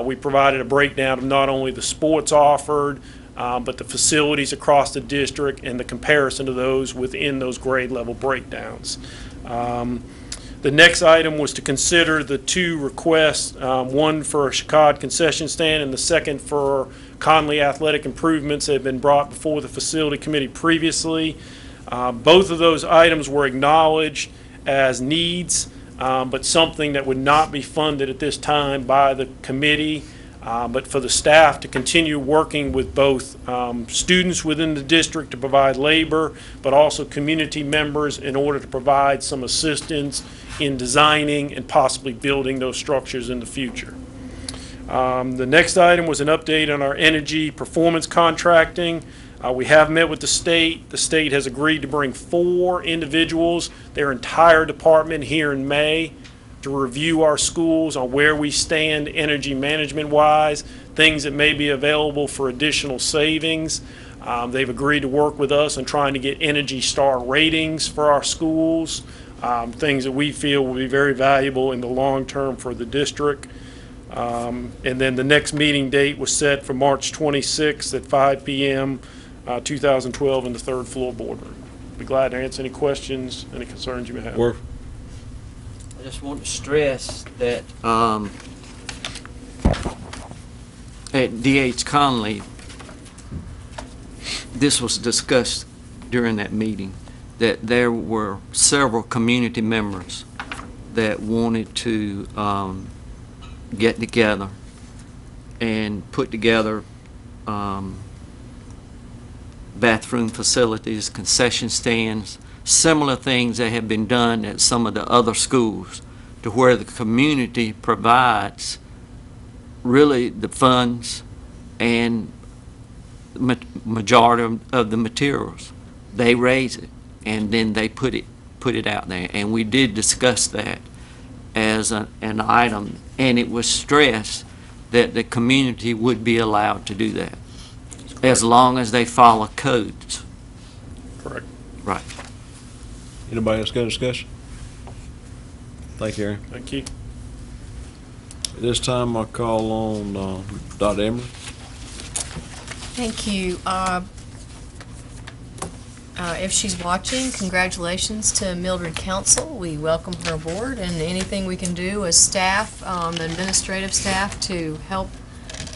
We provided a breakdown of not only the sports offered, but the facilities across the district and the comparison to those within those grade level breakdowns. The next item was to consider the 2 requests, one for a Chicod concession stand and the second for Conley athletic improvements that had been brought before the facility committee previously. Both of those items were acknowledged as needs, but something that would not be funded at this time by the committee, but for the staff to continue working with both students within the district to provide labor, but also community members in order to provide some assistance in designing and possibly building those structures in the future. The next item was an update on our energy performance contracting. We have met with the state. The state has agreed to bring 4 individuals, their entire department, here in May to review our schools on where we stand energy management wise, things that may be available for additional savings. They've agreed to work with us on trying to get Energy Star ratings for our schools, things that we feel will be very valuable in the long term for the district. And then the next meeting date was set for March 26th at 5 p.m. 2012 in the 3rd floor boardroom. Be glad to answer any questions, any concerns you may have. Worf. I just want to stress that at D.H. Conley, this was discussed during that meeting, that there were several community members that wanted to get together and put together bathroom facilities, concession stands, similar things that have been done at some of the other schools, to where the community provides really the funds and majority of the materials. They raise it and then they put it out there, and we did discuss that as an item, and it was stressed that the community would be allowed to do that as long as they follow codes. Correct. Right. Anybody else got a discussion? Thank you, Aaron. Thank you. At this time, I'll call on Dr. Emory. Thank you. If she's watching, congratulations to Mildred Council. We welcome her aboard, and anything we can do as staff, the administrative staff, to help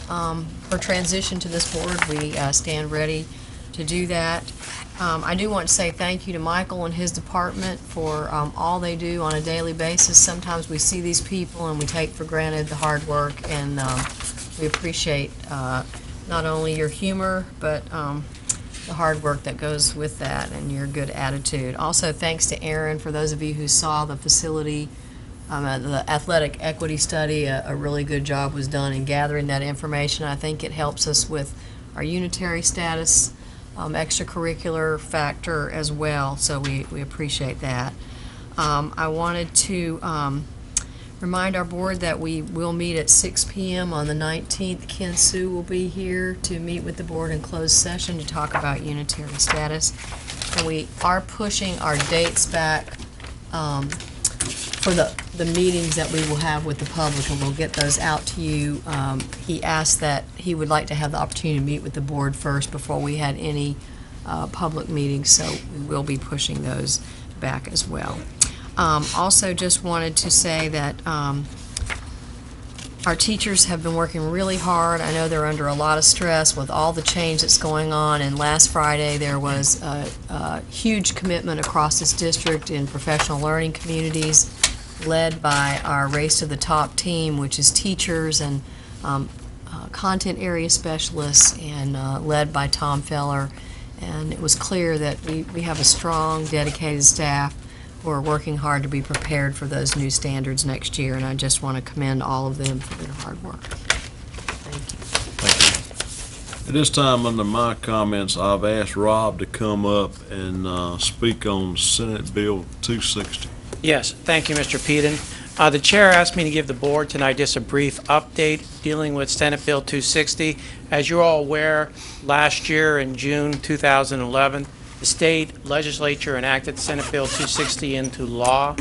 her transition to this board, we stand ready to do that. I do want to say thank you to Michael and his department for all they do on a daily basis. Sometimes we see these people and we take for granted the hard work, and we appreciate not only your humor, but the hard work that goes with that and your good attitude. Also, thanks to Aaron. For those of you who saw the facility, the athletic equity study, a really good job was done in gathering that information. I think it helps us with our unitary status, extracurricular factor as well, so we appreciate that. I wanted to remind our board that we will meet at 6 p.m. on the 19th. Ken Sue will be here to meet with the board in closed session to talk about unitary status. And we are pushing our dates back for the meetings that we will have with the public, and we'll get those out to you. He asked that he would like to have the opportunity to meet with the board first before we had any public meetings, so we will be pushing those back as well. Also, just wanted to say that our teachers have been working really hard. I know they're under a lot of stress with all the change that's going on, and last Friday there was a huge commitment across this district in professional learning communities, led by our Race to the Top team, which is teachers and content area specialists, and led by Tom Feller. And it was clear that we have a strong, dedicated staff who are working hard to be prepared for those new standards next year, and I just want to commend all of them for their hard work. Thank you. Thank you. At this time, under my comments, I've asked Rob to come up and speak on Senate Bill 260. Yes, thank you, Mr. Peden. The chair asked me to give the board tonight just a brief update dealing with Senate Bill 260. As you're all aware, last year in June 2011, the state legislature enacted Senate Bill 260 into law.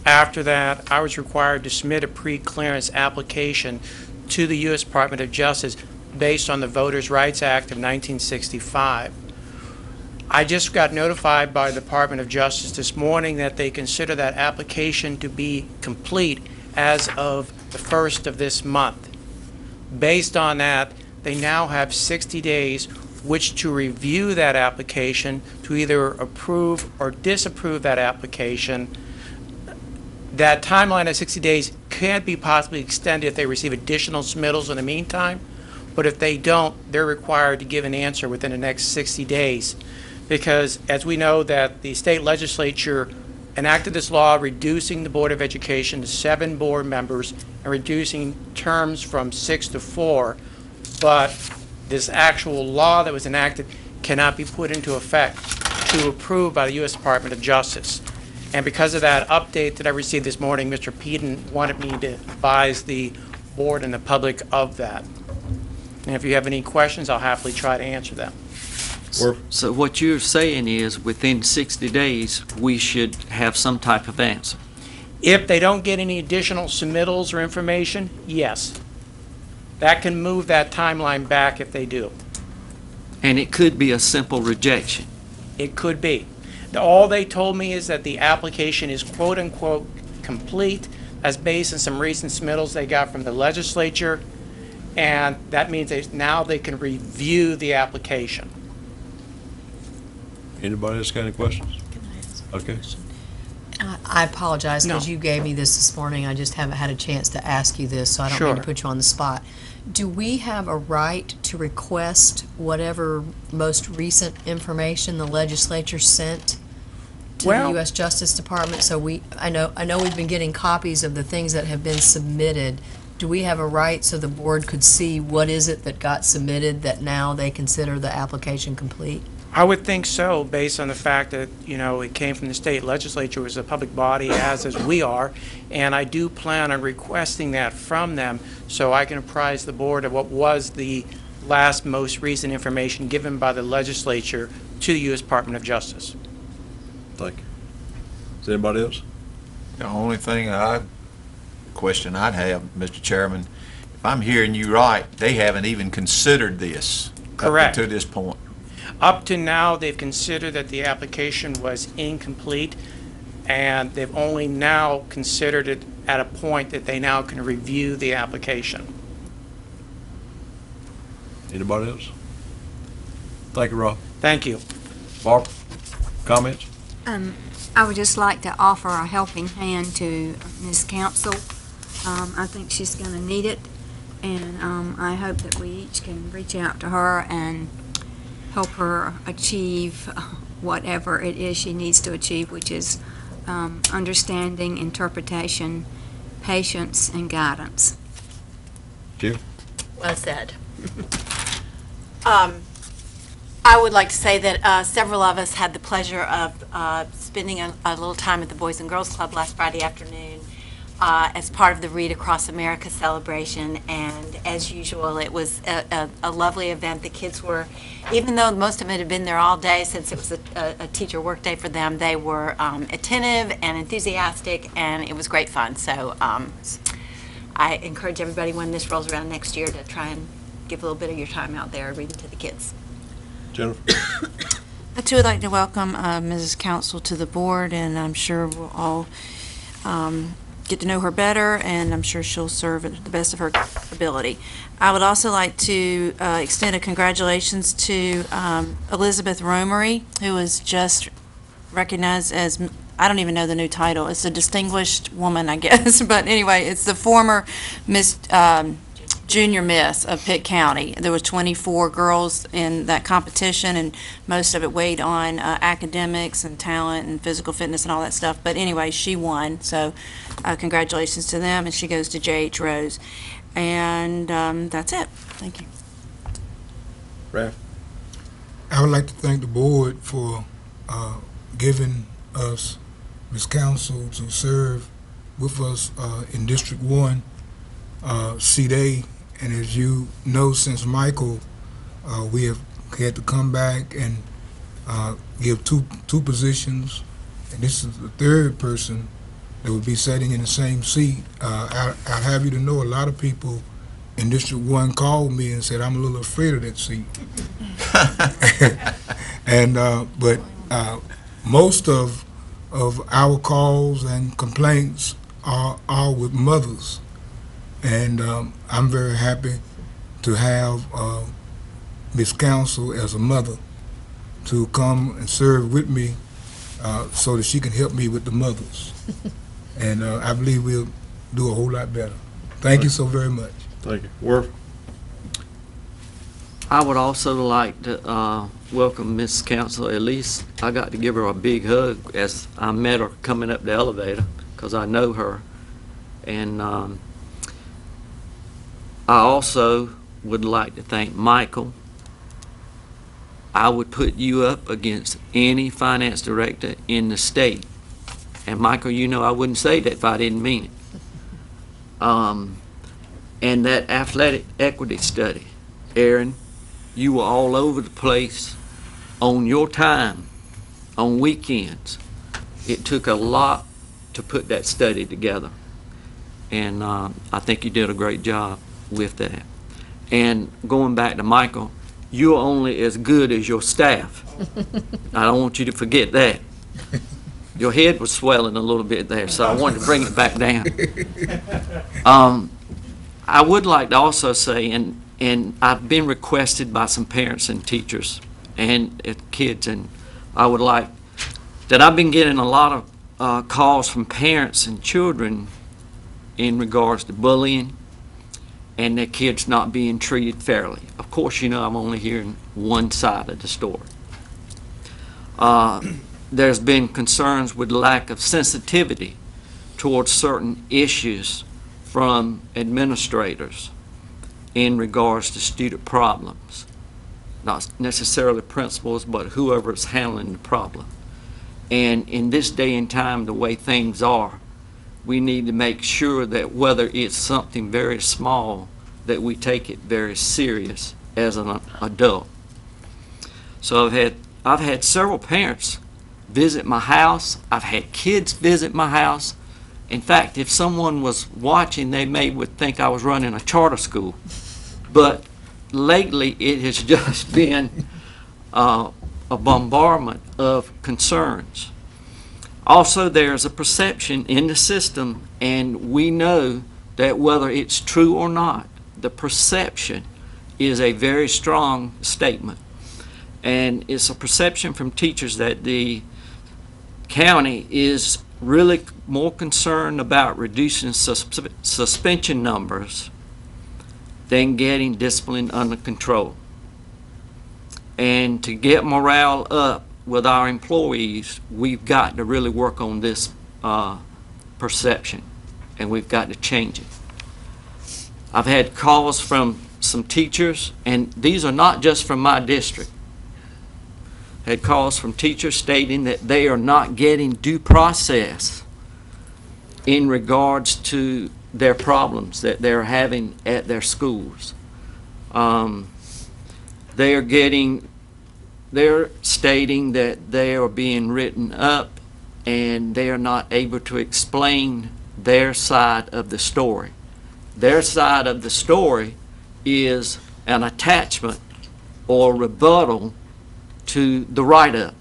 After that, I was required to submit a pre-clearance application to the U.S. Department of Justice based on the Voters' Rights Act of 1965. I just got notified by the Department of Justice this morning that they consider that application to be complete as of the 1st of this month. Based on that, they now have 60 days which to review that application, to either approve or disapprove that application. That timeline of 60 days can't be possibly extended if they receive additional submittals in the meantime, but if they don't, they're required to give an answer within the next 60 days. Because as we know that the state legislature enacted this law reducing the Board of Education to 7 board members and reducing terms from 6 to 4, but this actual law that was enacted cannot be put into effect to approve by the U.S. Department of Justice. And because of that update that I received this morning, Mr. Peden wanted me to advise the board and the public of that. And if you have any questions, I'll happily try to answer them. So what you're saying is within 60 days, we should have some type of answer? If they don't get any additional submittals or information, yes. That can move that timeline back if they do. And it could be a simple rejection? It could be. All they told me is that the application is quote-unquote complete, as based on some recent submittals they got from the legislature, and that means now they can review the application. Anybody else got any questions? Can I ask a Okay. question? I apologize because you gave me this morning. I just haven't had a chance to ask you this, so I don't mean to put you on the spot. Do we have a right to request whatever most recent information the legislature sent to the U.S. Justice Department? So I know we've been getting copies of the things that have been submitted. Do we have a right so the board could see what is it that got submitted that now they consider the application complete? I would think so, based on the fact that, you know, it came from the state legislature, as a public body, as we are, and I do plan on requesting that from them so I can apprise the board of what was the last most recent information given by the legislature to the U.S. Department of Justice. Thank you. Is anybody else? The only question I'd have, Mr. Chairman, if I'm hearing you right, they haven't even considered this. Correct. Up to this point. Up to now, they've considered that the application was incomplete, and they've only now considered it at a point that they now can review the application. Anybody else? Thank you, Rob. Thank you. Barbara, comments? I would just like to offer a helping hand to Ms. Council. I think she's going to need it, and I hope that we each can reach out to her and help her achieve whatever it is she needs to achieve, which is understanding, interpretation, patience, and guidance. Jim? Well said. I would like to say that several of us had the pleasure of spending a little time at the Boys and Girls Club last Friday afternoon as part of the Read Across America celebration, and as usual, it was a lovely event. The kids were, even though most of it had been there all day since it was a teacher work day for them, they were attentive and enthusiastic, and it was great fun. So I encourage everybody when this rolls around next year to try and give a little bit of your time out there reading to the kids. Jennifer? I too would like to welcome Mrs. Council to the board, and I'm sure we'll all get to know her better, and I'm sure she'll serve at the best of her ability. I would also like to extend a congratulations to Elizabeth Romery, who was just recognized as, I don't even know the new title, it's a distinguished woman, I guess, but anyway, it's the former Miss Junior Miss of Pitt County. There was 24 girls in that competition, and most of it weighed on academics and talent and physical fitness and all that stuff. But anyway, she won, so congratulations to them, and she goes to J.H. Rose. And that's it. Thank you. Raph? I would like to thank the board for giving us Ms. Council to serve with us in District 1 seat A. And as you know, since Michael, we have had to come back and give two positions, and this is the third person that would be sitting in the same seat. I'll have you to know a lot of people in District 1 called me and said, I'm a little afraid of that seat. And but most of our calls and complaints are with mothers. And I'm very happy to have Ms. Council as a mother to come and serve with me so that she can help me with the mothers. And I believe we'll do a whole lot better. Thank you so very much. Thank you. Worf? I would also like to welcome Ms. Council. At least I got to give her a big hug as I met her coming up the elevator, because I know her. And I also would like to thank Michael. I would put you up against any finance director in the state. And Michael, you know I wouldn't say that if I didn't mean it. And that athletic equity study, Aaron, you were all over the place on your time, on weekends. It took a lot to put that study together. And I think you did a great job with that. And going back to Michael, you're only as good as your staff. I don't want you to forget that. Your head was swelling a little bit there, so I wanted to bring it back down. I would like to also say, and I've been requested by some parents and teachers and kids, and I would like that I've been getting a lot of calls from parents and children in regards to bullying and their kids not being treated fairly. Of course, you know I'm only hearing one side of the story. There's been concerns with lack of sensitivity towards certain issues from administrators in regards to student problems. Not necessarily principals, but whoever is handling the problem. And in this day and time, the way things are, we need to make sure that whether it's something very small, that we take it very serious as an adult. So I've had several parents visit my house. I've had kids visit my house. In fact, if someone was watching, they would think I was running a charter school. But lately, it has just been a bombardment of concerns. Also, there's a perception in the system, and we know that whether it's true or not, the perception is a very strong statement. And it's a perception from teachers that the county is really more concerned about reducing suspension numbers than getting discipline under control. And to get morale up with our employees, we've got to really work on this perception, and we've got to change it. I've had calls from some teachers, and these are not just from my district. Had calls from teachers stating that they are not getting due process in regards to their problems that they're having at their schools. They're stating that they are being written up and they are not able to explain their side of the story. Their side of the story is an attachment or rebuttal to the write-up.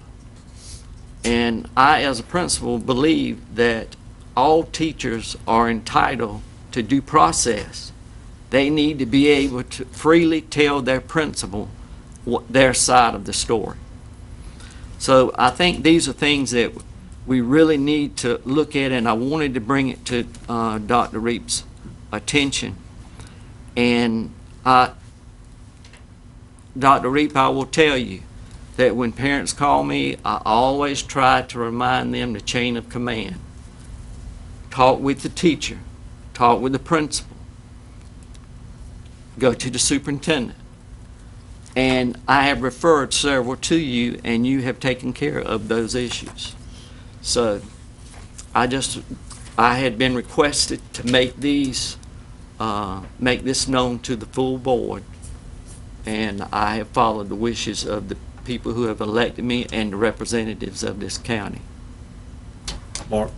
And I, as a principal, believe that all teachers are entitled to due process. They need to be able to freely tell their principal their side of the story. So I think these are things that we really need to look at, and I wanted to bring it to Dr. Reep's attention. And Dr. Reep, I will tell you that when parents call me, I always try to remind them the chain of command. Talk with the teacher, talk with the principal, go to the superintendent. And I have referred several to you, and you have taken care of those issues. So I had been requested to make this known to the full board, and I have followed the wishes of the people who have elected me and the representatives of this county. Mark?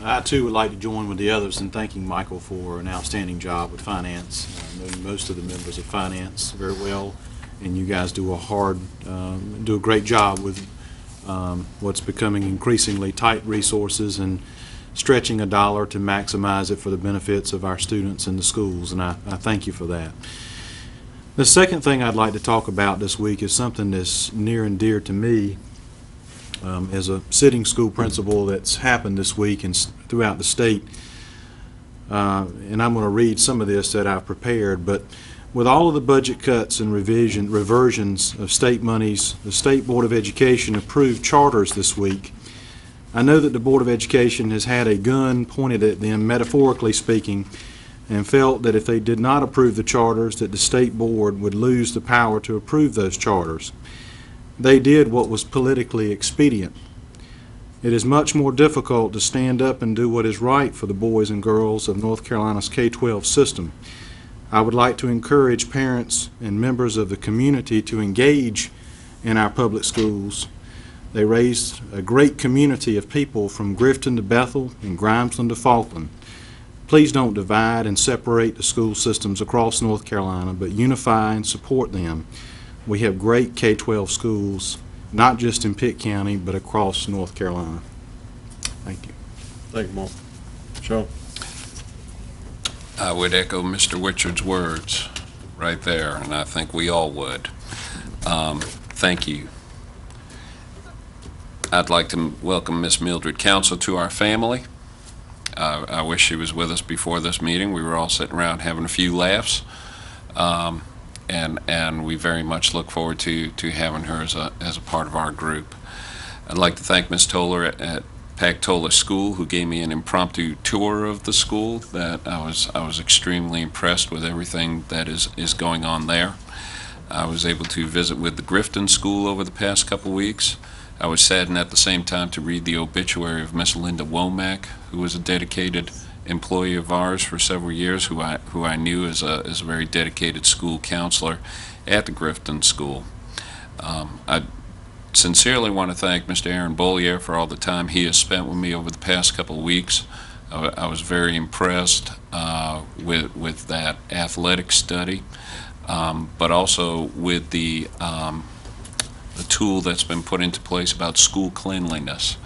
I too would like to join with the others in thanking Michael for an outstanding job with finance. I know most of the members of finance very well, and you guys do a great job with what's becoming increasingly tight resources and stretching a dollar to maximize it for the benefits of our students in the schools, and I thank you for that. The second thing I'd like to talk about this week is something that's near and dear to me. As a sitting school principal that's happened this week and throughout the state, and I'm going to read some of this that I've prepared, but with all of the budget cuts and reversions of state monies, the State Board of Education approved charters this week. I know that the Board of Education has had a gun pointed at them, metaphorically speaking, and felt that if they did not approve the charters, that the State Board would lose the power to approve those charters. They did what was politically expedient. It is much more difficult to stand up and do what is right for the boys and girls of North Carolina's K-12 system. I would like to encourage parents and members of the community to engage in our public schools. They raised a great community of people from Grifton to Bethel and Grimesland to Falkland. Please don't divide and separate the school systems across North Carolina, but unify and support them. We have great K-12 schools, not just in Pitt County, but across North Carolina. Thank you. Thank you, Mark. Sean? I would echo Mr. Wichard's words right there, and I think we all would. Thank you. I'd like to welcome Miss Mildred Council to our family. I wish she was with us before this meeting. We were all sitting around having a few laughs. And we very much look forward to having her as a part of our group. I'd like to thank Ms. Toller at Pactola School, who gave me an impromptu tour of the school. That I was extremely impressed with everything that is going on there. I was able to visit with the Grifton School over the past couple weeks. I was saddened at the same time to read the obituary of Miss Linda Womack, who was a dedicated employee of ours for several years, who I knew as a very dedicated school counselor at the Grifton School. sincerely want to thank Mr. Aaron Bollier for all the time he has spent with me over the past couple of weeks. I was very impressed with that athletic study, but also with the tool that's been put into place about school cleanliness.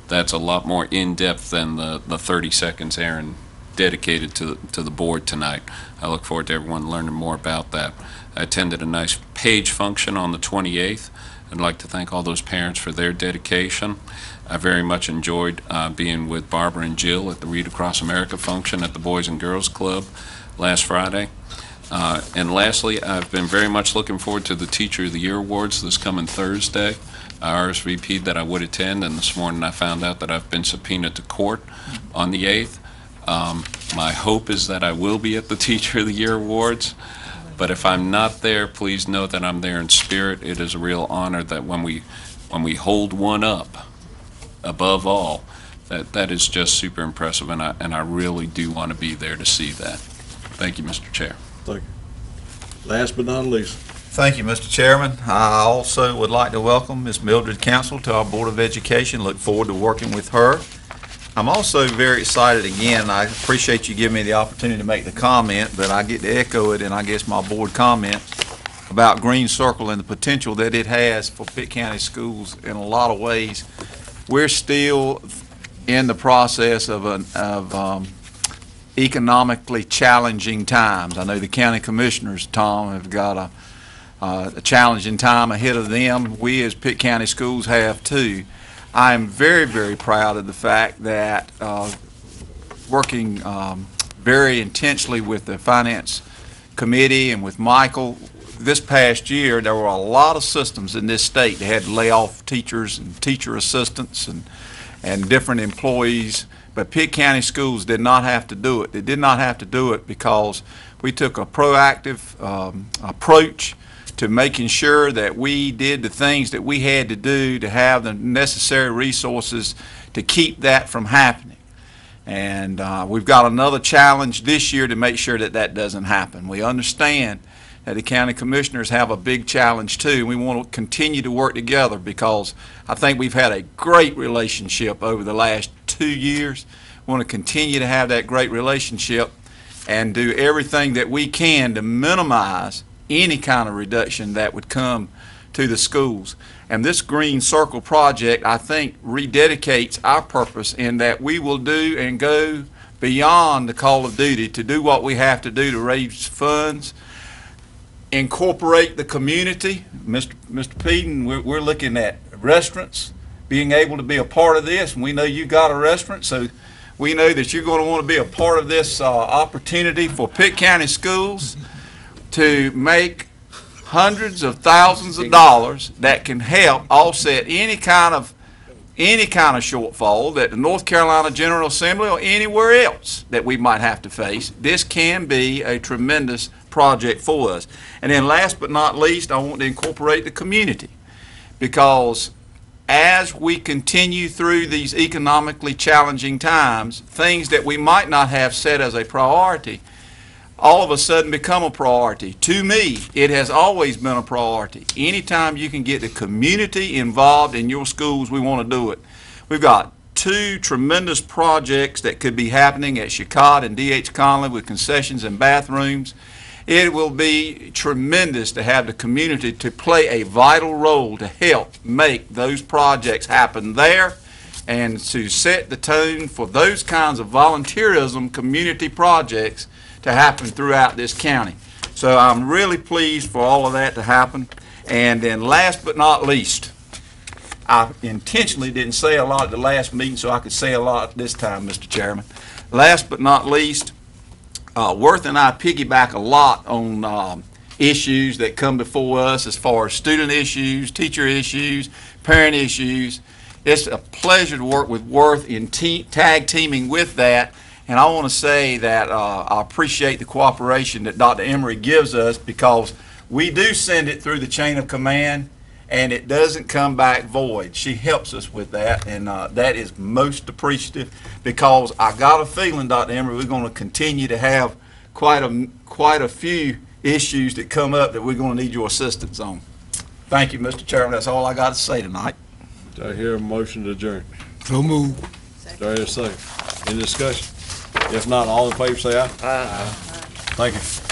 That's a lot more in-depth than the 30 seconds Aaron dedicated to the board tonight. I look forward to everyone learning more about that. I attended a nice page function on the 28th. I'd like to thank all those parents for their dedication. I very much enjoyed being with Barbara and Jill at the Read Across America function at the Boys and Girls Club last Friday. And lastly, I've been very much looking forward to the Teacher of the Year Awards this coming Thursday. I RSVP'd that I would attend, and this morning I found out that I've been subpoenaed to court on the 8th. My hope is that I will be at the Teacher of the Year Awards, but if I'm not there, please know that I'm there in spirit. It is a real honor that when we hold one up above all, that is just super impressive, and I really do want to be there to see that. Thank you, Mr. Chair. Thank you. Last but not least. Thank you, Mr. Chairman. I also would like to welcome Ms. Mildred Council to our Board of Education. Look forward to working with her. I'm also very excited again. I appreciate you giving me the opportunity to make the comment, but I get to echo it in, I guess, my board comment about Green Circle and the potential that it has for Pitt County schools in a lot of ways. We're still in the process of economically challenging times. I know the county commissioners, Tom, have got a challenging time ahead of them. We as Pitt County schools have too. I am very, very proud of the fact that working very intensely with the Finance Committee and with Michael, this past year there were a lot of systems in this state that had to lay off teachers and teacher assistants and different employees, but Pitt County schools did not have to do it. They did not have to do it because we took a proactive approach to making sure that we did the things that we had to do to have the necessary resources to keep that from happening. And we've got another challenge this year to make sure that that doesn't happen. We understand that the county commissioners have a big challenge too. We want to continue to work together because I think we've had a great relationship over the last 2 years. We want to continue to have that great relationship and do everything that we can to minimize any kind of reduction that would come to the schools. And this Green Circle project, I think, rededicates our purpose in that we will do and go beyond the call of duty to do what we have to do to raise funds, incorporate the community. Mr. Peden, we're looking at restaurants, being able to be a part of this, and we know you got a restaurant, so we know that you're going to want to be a part of this opportunity for Pitt County schools to make hundreds of thousands of dollars that can help offset any kind of shortfall that the North Carolina General Assembly or anywhere else that we might have to face. This can be a tremendous project for us. And then last but not least, I want to incorporate the community, because as we continue through these economically challenging times, things that we might not have set as a priority all of a sudden become a priority. To me, it has always been a priority. Anytime you can get the community involved in your schools, we want to do it. We've got 2 tremendous projects that could be happening at Chicot and D.H. Conley with concessions and bathrooms. It will be tremendous to have the community to play a vital role to help make those projects happen there and to set the tone for those kinds of volunteerism community projects to happen throughout this county. So I'm really pleased for all of that to happen. And then last but not least, I intentionally didn't say a lot at the last meeting so I could say a lot this time, Mr. Chairman. Last but not least, Worth and I piggyback a lot on issues that come before us as far as student issues, teacher issues, parent issues. It's a pleasure to work with Worth in tag teaming with that. And I want to say that I appreciate the cooperation that Dr. Emory gives us, because we do send it through the chain of command and it doesn't come back void. She helps us with that, and that is most appreciative, because I got a feeling, Dr. Emory, we're going to continue to have quite a few issues that come up that we're going to need your assistance on. Thank you, Mr. Chairman. That's all I got to say tonight. Do I hear a motion to adjourn? So move. Do I hear a second? Any discussion? If not, all in favor say aye. Aye. Thank you.